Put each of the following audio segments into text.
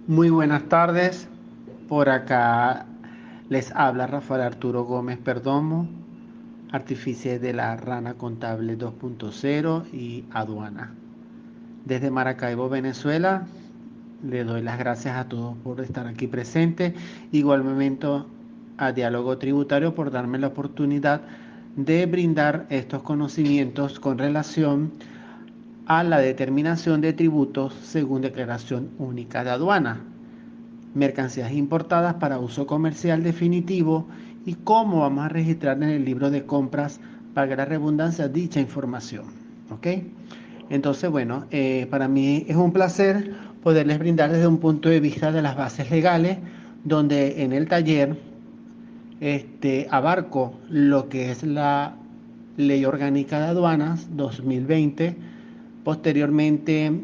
Muy buenas tardes. Por acá les habla Rafael Arturo Gómez Perdomo, artífice de la Rana Contable 2.0 y aduana. Desde Maracaibo, Venezuela, le doy las gracias a todos por estar aquí presentes. Igualmente a Diálogo Tributario por darme la oportunidad de brindar estos conocimientos con relación a la determinación de tributos según declaración única de aduana, mercancías importadas para uso comercial definitivo y cómo vamos a registrar en el libro de compras, para la redundancia, dicha información. ¿Ok? Entonces, bueno, para mí es un placer poderles brindar desde un punto de vista de las bases legales, donde en el taller abarco lo que es la Ley Orgánica de Aduanas 2020. Posteriormente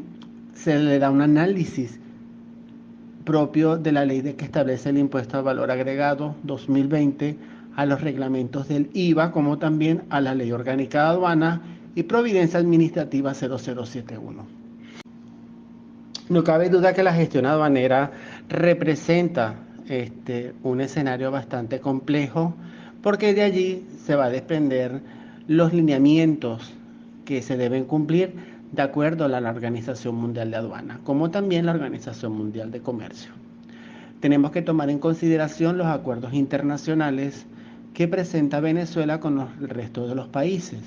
se le da un análisis propio de la ley de que establece el impuesto al valor agregado 2020, a los reglamentos del IVA, como también a la ley orgánica de aduana y providencia administrativa 0071. No cabe duda que la gestión aduanera representa un escenario bastante complejo, porque de allí se va a desprender los lineamientos que se deben cumplir de acuerdo a la Organización Mundial de Aduana, como también la Organización Mundial de Comercio. Tenemos que tomar en consideración los acuerdos internacionales que presenta Venezuela con el resto de los países.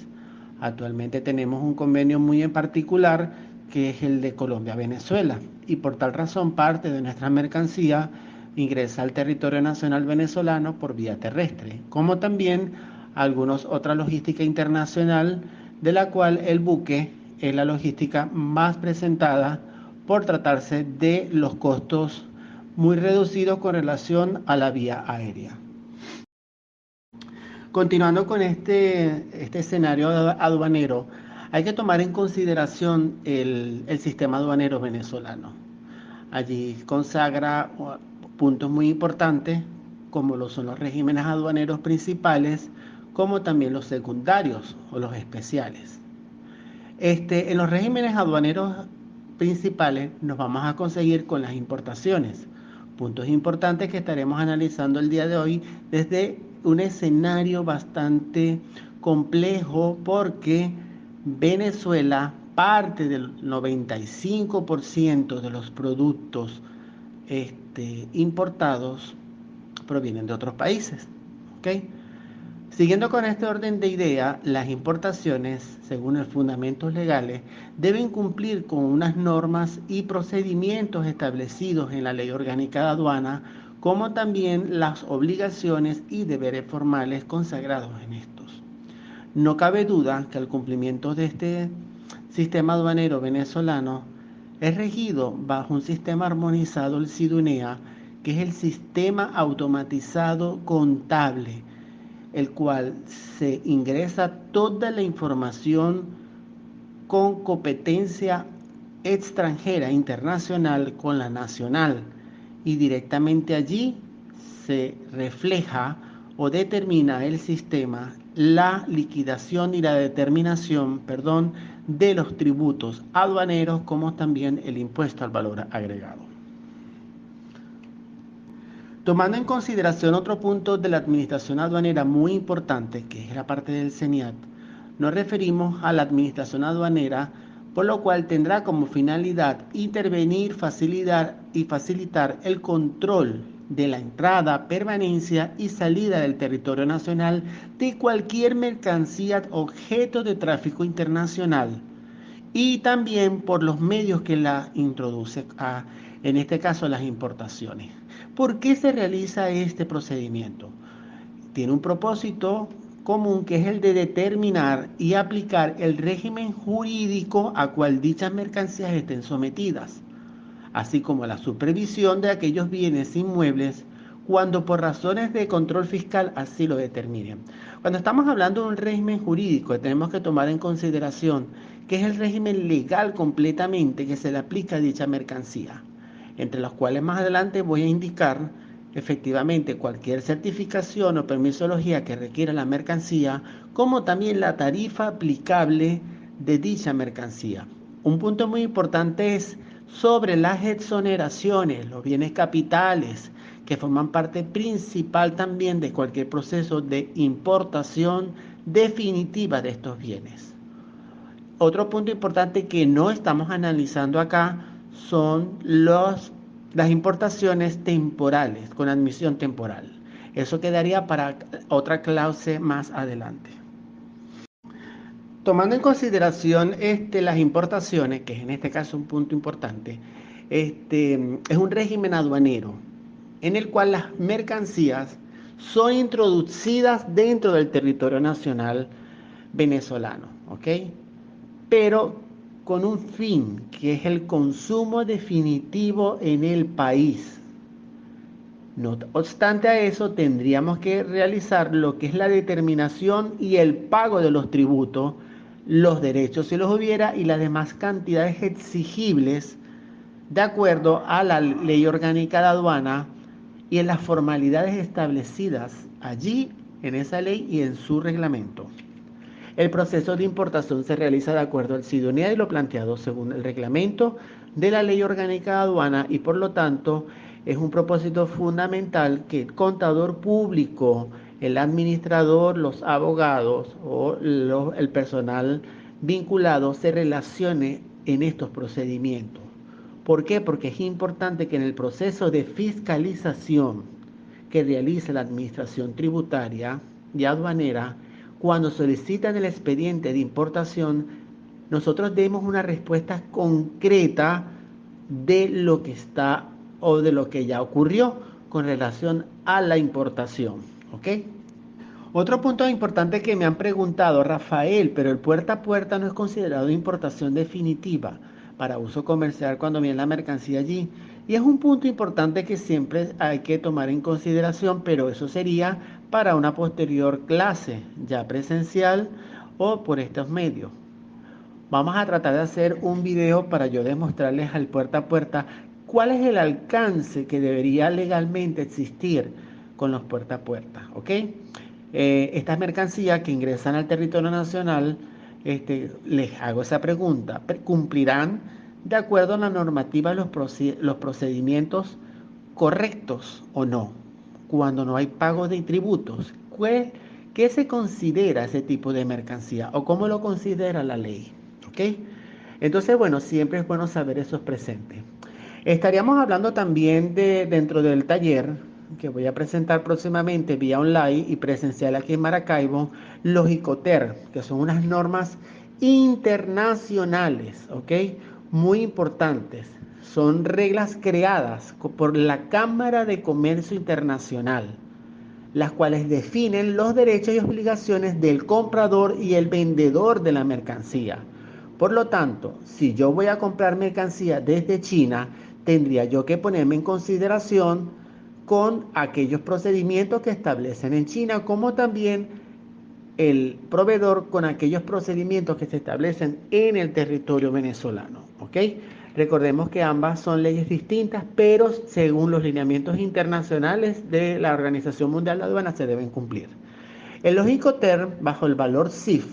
Actualmente tenemos un convenio muy en particular, que es el de Colombia-Venezuela, y por tal razón parte de nuestra mercancía ingresa al territorio nacional venezolano por vía terrestre, como también algunos otra logística internacional, de la cual el buque es la logística más presentada por tratarse de los costos muy reducidos con relación a la vía aérea. Continuando con este escenario aduanero, hay que tomar en consideración el sistema aduanero venezolano. Allí consagra puntos muy importantes, como lo son los regímenes aduaneros principales, como también los secundarios o los especiales. En los regímenes aduaneros principales nos vamos a conseguir con las importaciones, puntos importantes que estaremos analizando el día de hoy desde un escenario bastante complejo, porque Venezuela, parte del 95% de los productos importados provienen de otros países. ¿Ok? Siguiendo con este orden de idea, las importaciones, según los fundamentos legales, deben cumplir con unas normas y procedimientos establecidos en la Ley Orgánica de Aduana, como también las obligaciones y deberes formales consagrados en estos. No cabe duda que el cumplimiento de este sistema aduanero venezolano es regido bajo un sistema armonizado, el SIDUNEA, que es el Sistema Automatizado Contable, el cual se ingresa toda la información con competencia extranjera, internacional, con la nacional, y directamente allí se refleja o determina el sistema la liquidación y la determinación, de los tributos aduaneros, como también el impuesto al valor agregado. Tomando en consideración otro punto de la administración aduanera muy importante, que es la parte del CENIAT, nos referimos a la administración aduanera, por lo cual tendrá como finalidad intervenir, facilitar y facilitar el control de la entrada, permanencia y salida del territorio nacional de cualquier mercancía objeto de tráfico internacional, y también por los medios que la introduce, en este caso las importaciones. ¿Por qué se realiza este procedimiento? Tiene un propósito común, que es el de determinar y aplicar el régimen jurídico a cual dichas mercancías estén sometidas, así como la supervisión de aquellos bienes inmuebles cuando por razones de control fiscal así lo determinen. Cuando estamos hablando de un régimen jurídico, tenemos que tomar en consideración que es el régimen legal completamente que se le aplica a dicha mercancía, entre los cuales más adelante voy a indicar efectivamente cualquier certificación o permisología que requiera la mercancía, como también la tarifa aplicable de dicha mercancía. Un punto muy importante es sobre las exoneraciones, los bienes capitales, que forman parte principal también de cualquier proceso de importación definitiva de estos bienes. Otro punto importante que no estamos analizando acá son las importaciones temporales, con admisión temporal. Eso quedaría para otra clase más adelante. Tomando en consideración las importaciones, que es en este caso un punto importante, es un régimen aduanero en el cual las mercancías son introducidas dentro del territorio nacional venezolano, ¿ok? Pero con un fin, que es el consumo definitivo en el país. No obstante a eso, tendríamos que realizar lo que es la determinación y el pago de los tributos, los derechos si los hubiera y las demás cantidades exigibles de acuerdo a la ley orgánica de aduana y en las formalidades establecidas allí en esa ley y en su reglamento. El proceso de importación se realiza de acuerdo al CIDONEA y lo planteado según el reglamento de la Ley Orgánica de Aduana y por lo tanto es un propósito fundamental que el contador público, el administrador, los abogados o el personal vinculado se relacione en estos procedimientos. ¿Por qué? Porque es importante que en el proceso de fiscalización que realiza la administración tributaria y aduanera, cuando solicitan el expediente de importación, nosotros demos una respuesta concreta de lo que está o de lo que ya ocurrió con relación a la importación. ¿Ok? Otro punto importante que me han preguntado, Rafael, pero el puerta a puerta no es considerado importación definitiva para uso comercial cuando viene la mercancía allí. Y es un punto importante que siempre hay que tomar en consideración, pero eso sería para una posterior clase, ya presencial o por estos medios. Vamos a tratar de hacer un video para yo demostrarles al puerta a puerta cuál es el alcance que debería legalmente existir con los puerta a puerta, ¿ok? Estas mercancías que ingresan al territorio nacional, les hago esa pregunta, ¿cumplirán de acuerdo a la normativa los procedimientos correctos o no? Cuando no hay pago de tributos, ¿qué se considera ese tipo de mercancía o cómo lo considera la ley? ¿Ok? Entonces, bueno, siempre es bueno saber esos presentes. Estaríamos hablando también dentro del taller que voy a presentar próximamente vía online y presencial aquí en Maracaibo, los ICOTER, que son unas normas internacionales, ¿ok? Muy importantes. Son reglas creadas por la Cámara de Comercio Internacional, las cuales definen los derechos y obligaciones del comprador y el vendedor de la mercancía. Por lo tanto, si yo voy a comprar mercancía desde China, tendría yo que ponerme en consideración con aquellos procedimientos que establecen en China, como también el proveedor con aquellos procedimientos que se establecen en el territorio venezolano. ¿Ok? Recordemos que ambas son leyes distintas, pero según los lineamientos internacionales de la Organización Mundial de Aduanas se deben cumplir. El Logicoter, bajo el valor CIF,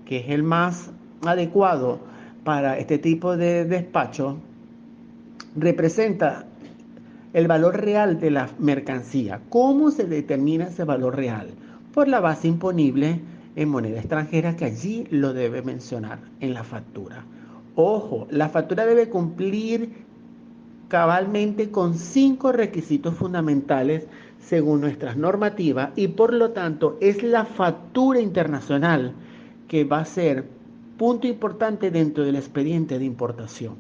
que es el más adecuado para este tipo de despacho, representa el valor real de la mercancía. ¿Cómo se determina ese valor real? Por la base imponible en moneda extranjera que allí lo debe mencionar en la factura. Ojo, la factura debe cumplir cabalmente con 5 requisitos fundamentales según nuestras normativas y por lo tanto es la factura internacional que va a ser punto importante dentro del expediente de importación.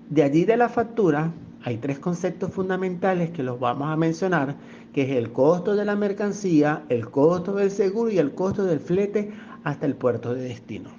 De allí de la factura hay 3 conceptos fundamentales que los vamos a mencionar, que es el costo de la mercancía, el costo del seguro y el costo del flete hasta el puerto de destino.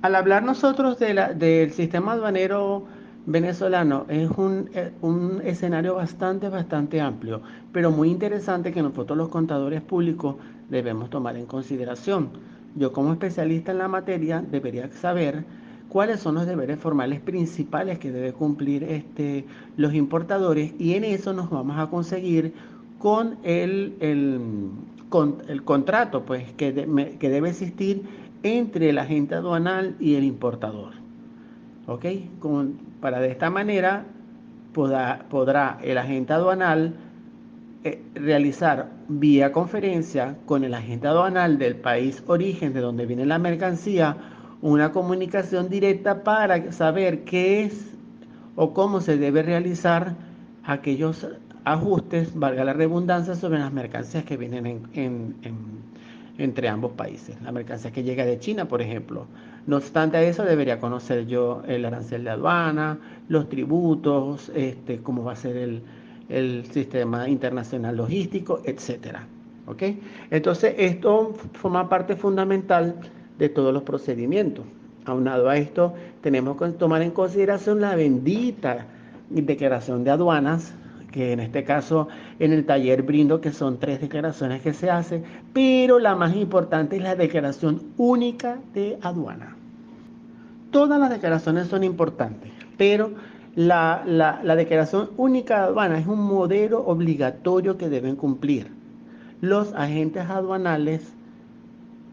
Al hablar nosotros del sistema aduanero venezolano, es un escenario bastante amplio, pero muy interesante que nosotros los contadores públicos debemos tomar en consideración. Yo como especialista en la materia debería saber cuáles son los deberes formales principales que deben cumplir los importadores y en eso nos vamos a conseguir con el contrato pues, que debe existir entre el agente aduanal y el importador. ¿ok? Para de esta manera podrá el agente aduanal realizar vía conferencia con el agente aduanal del país origen de donde viene la mercancía una comunicación directa para saber qué es o cómo se debe realizar aquellos ajustes, valga la redundancia, sobre las mercancías que vienen entre ambos países. La mercancía que llega de China, por ejemplo. No obstante a eso, debería conocer yo el arancel de aduana, los tributos, cómo va a ser el sistema internacional logístico, etcétera. ¿Ok? Entonces, esto forma parte fundamental de todos los procedimientos. Aunado a esto, tenemos que tomar en consideración la bendita declaración de aduanas, que en este caso en el taller brindo que son 3 declaraciones que se hacen, pero la más importante es la declaración única de aduana. Todas las declaraciones son importantes, pero la declaración única de aduana es un modelo obligatorio que deben cumplir los agentes aduanales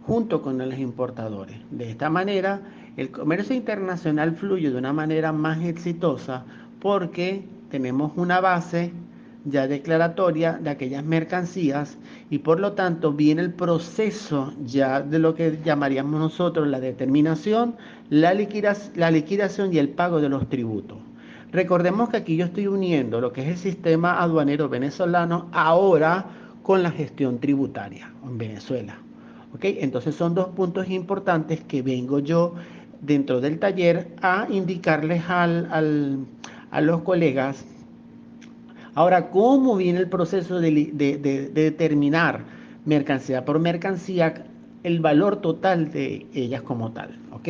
junto con los importadores. De esta manera, el comercio internacional fluye de una manera más exitosa porque tenemos una base ya declaratoria de aquellas mercancías y por lo tanto viene el proceso ya de lo que llamaríamos nosotros la determinación, la liquidación y el pago de los tributos. Recordemos que aquí yo estoy uniendo lo que es el sistema aduanero venezolano ahora con la gestión tributaria en Venezuela. ¿Ok? Entonces son dos puntos importantes que vengo yo dentro del taller a indicarles a los colegas. Ahora, ¿cómo viene el proceso de determinar mercancía por mercancía el valor total de ellas como tal? ¿Ok?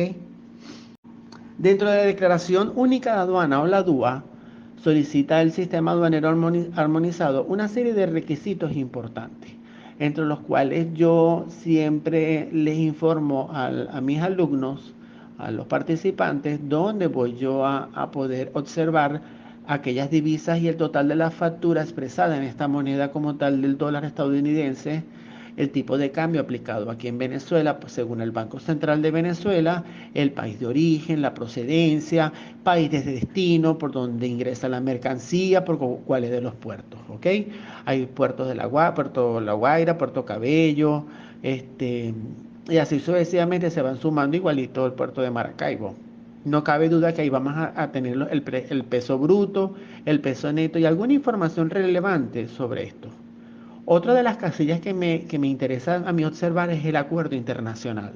Dentro de la Declaración Única de Aduana o la DUA, solicita el sistema aduanero armonizado una serie de requisitos importantes, entre los cuales yo siempre les informo a mis alumnos, a los participantes, donde voy yo a poder observar aquellas divisas y el total de la factura expresada en esta moneda como tal del dólar estadounidense, el tipo de cambio aplicado aquí en Venezuela, pues según el Banco Central de Venezuela, el país de origen, la procedencia, países de destino, por donde ingresa la mercancía, por cuáles de los puertos, ¿ok? Hay puertos de Puerto La Guaira, Puerto Cabello, y así sucesivamente se van sumando igualito el puerto de Maracaibo. No cabe duda que ahí vamos a tener el peso bruto, el peso neto y alguna información relevante sobre esto. Otra de las casillas que me interesa a mí observar es el acuerdo internacional.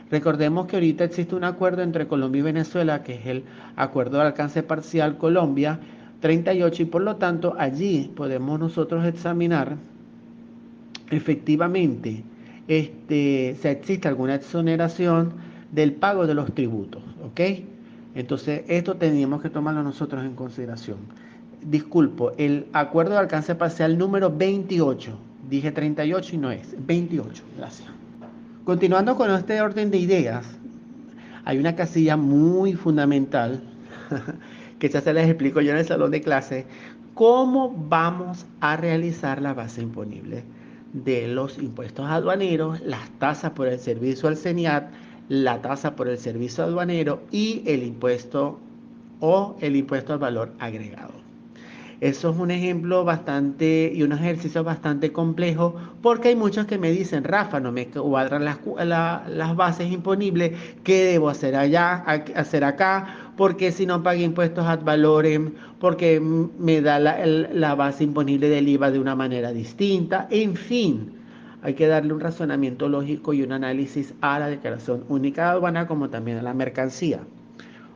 Recordemos que ahorita existe un acuerdo entre Colombia y Venezuela, que es el Acuerdo de Alcance Parcial Colombia 38, y por lo tanto allí podemos nosotros examinar efectivamente si existe alguna exoneración del pago de los tributos, ¿ok? Entonces esto teníamos que tomarlo nosotros en consideración. Disculpo, el acuerdo de alcance parcial número 28, dije 38 y no es, 28, gracias. Continuando con este orden de ideas, hay una casilla muy fundamental que ya se les explico yo en el salón de clase, cómo vamos a realizar la base imponible de los impuestos aduaneros, las tasas por el servicio al CENIAT, la tasa por el servicio aduanero y el impuesto al valor agregado. Eso es un ejemplo bastante y un ejercicio bastante complejo porque hay muchos que me dicen, Rafa, no me cuadran las bases imponibles, ¿qué debo hacer allá, hacer acá? Porque si no pago impuestos ad valorem, porque me da la base imponible del IVA de una manera distinta, en fin. Hay que darle un razonamiento lógico y un análisis a la declaración única de aduana como también a la mercancía.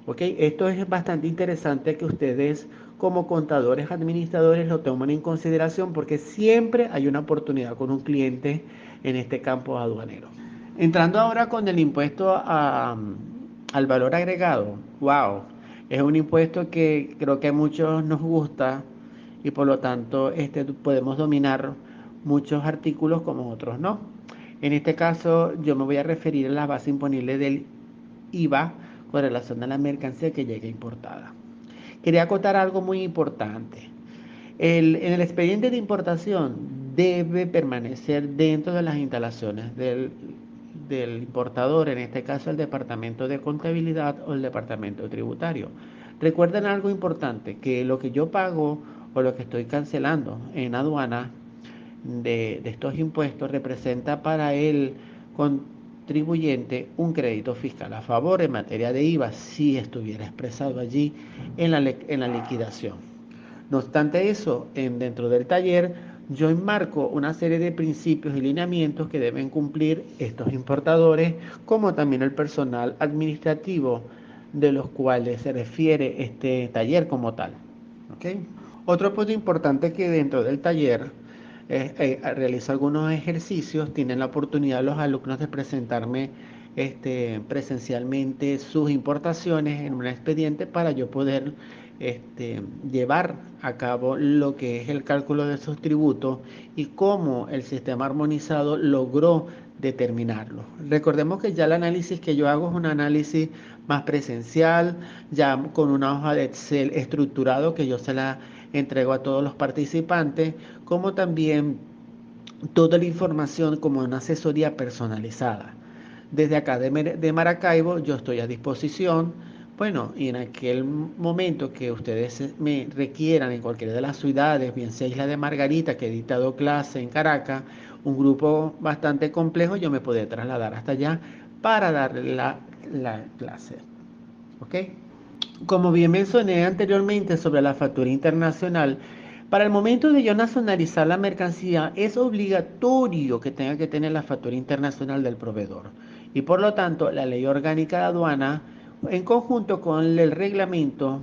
¿Ok? Esto es bastante interesante que ustedes como contadores, administradores lo tomen en consideración porque siempre hay una oportunidad con un cliente en este campo aduanero. Entrando ahora con el impuesto al valor agregado, wow, es un impuesto que creo que a muchos nos gusta y por lo tanto podemos dominar muchos artículos como otros no. En este caso yo me voy a referir a la base imponible del IVA con relación a la mercancía que llegue importada. Quería acotar algo muy importante. En el expediente de importación debe permanecer dentro de las instalaciones del importador, en este caso el departamento de contabilidad o el departamento tributario. Recuerden algo importante, que lo que yo pago o lo que estoy cancelando en aduana de estos impuestos representa para el contribuyente un crédito fiscal a favor en materia de IVA si estuviera expresado allí en la liquidación. No obstante eso, dentro del taller yo enmarco una serie de principios y lineamientos que deben cumplir estos importadores, como también el personal administrativo de los cuales se refiere este taller como tal. ¿Okay? Otro punto importante que dentro del taller realizo algunos ejercicios, tienen la oportunidad los alumnos de presentarme presencialmente sus importaciones en un expediente para yo poder llevar a cabo lo que es el cálculo de sus tributos y cómo el sistema armonizado logró determinarlo. Recordemos que ya el análisis que yo hago es un análisis más presencial, ya con una hoja de Excel estructurado que yo se la entrego a todos los participantes, como también toda la información como una asesoría personalizada. Desde acá de Maracaibo yo estoy a disposición. Bueno, y en aquel momento que ustedes me requieran en cualquiera de las ciudades, bien sea Isla de Margarita, que he dictado clase en Caracas, un grupo bastante complejo, yo me podré trasladar hasta allá para darle la clase. ¿Ok? Como bien mencioné anteriormente sobre la factura internacional, para el momento de yo nacionalizar la mercancía es obligatorio que tenga que tener la factura internacional del proveedor. Y por lo tanto, la ley orgánica de aduana, en conjunto con el reglamento,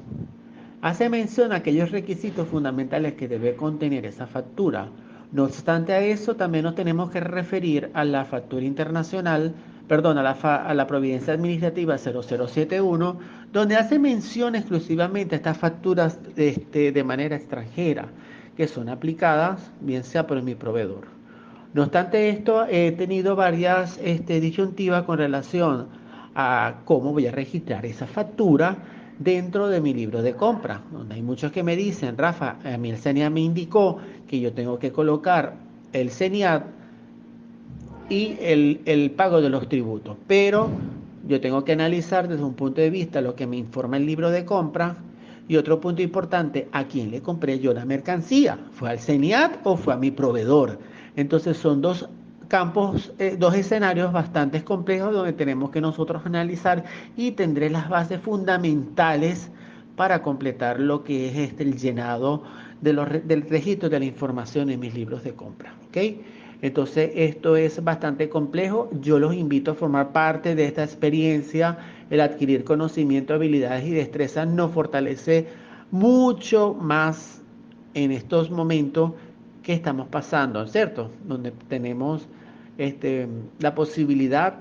hace mención a aquellos requisitos fundamentales que debe contener esa factura. No obstante a eso, también nos tenemos que referir a la factura internacional, perdón, a la Providencia Administrativa 0071, donde hace mención exclusivamente a estas facturas de manera extranjera, que son aplicadas, bien sea por mi proveedor. No obstante esto, he tenido varias disyuntivas con relación a cómo voy a registrar esa factura dentro de mi libro de compra, donde hay muchos que me dicen, Rafa, a mí el CENIAT me indicó que yo tengo que colocar el CENIAT y el pago de los tributos, pero yo tengo que analizar desde un punto de vista lo que me informa el libro de compra y otro punto importante, ¿a quién le compré yo la mercancía? ¿Fue al CENIAT o fue a mi proveedor? Entonces son dos campos, dos escenarios bastante complejos donde tenemos que nosotros analizar y tendré las bases fundamentales para completar lo que es el llenado del registro de la información en mis libros de compra. ¿Ok? Entonces esto es bastante complejo. Yo los invito a formar parte de esta experiencia. El adquirir conocimiento, habilidades y destrezas nos fortalece mucho más en estos momentos que estamos pasando, ¿cierto? Donde tenemos la posibilidad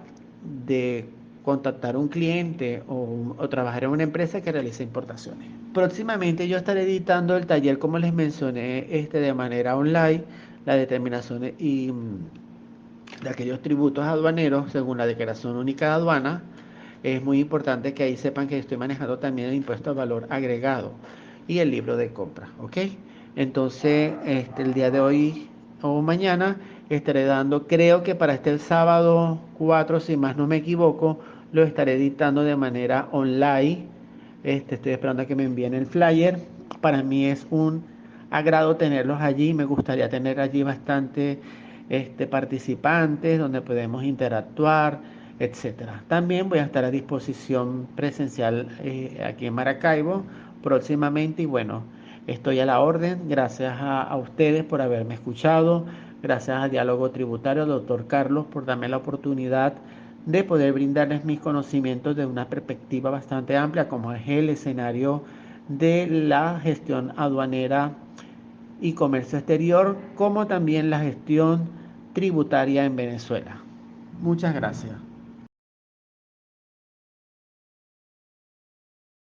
de contactar a un cliente o trabajar en una empresa que realiza importaciones. Próximamente yo estaré editando el taller, como les mencioné, de manera online, la determinación de aquellos tributos aduaneros según la Declaración Única de Aduana. Es muy importante que ahí sepan que estoy manejando también el impuesto al valor agregado y el libro de compra, ¿ok? Entonces, el día de hoy o mañana estaré dando, creo que para este sábado 4, si más no me equivoco, lo estaré editando de manera online. Estoy esperando a que me envíen el flyer. Para mí es un agrado tenerlos allí. Me gustaría tener allí bastante participantes donde podemos interactuar, etcétera. También voy a estar a disposición presencial aquí en Maracaibo próximamente y bueno, estoy a la orden. Gracias a ustedes por haberme escuchado. Gracias a Diálogo Tributario, doctor Carlos, por darme la oportunidad de poder brindarles mis conocimientos de una perspectiva bastante amplia, como es el escenario de la gestión aduanera y comercio exterior, como también la gestión tributaria en Venezuela. Muchas gracias.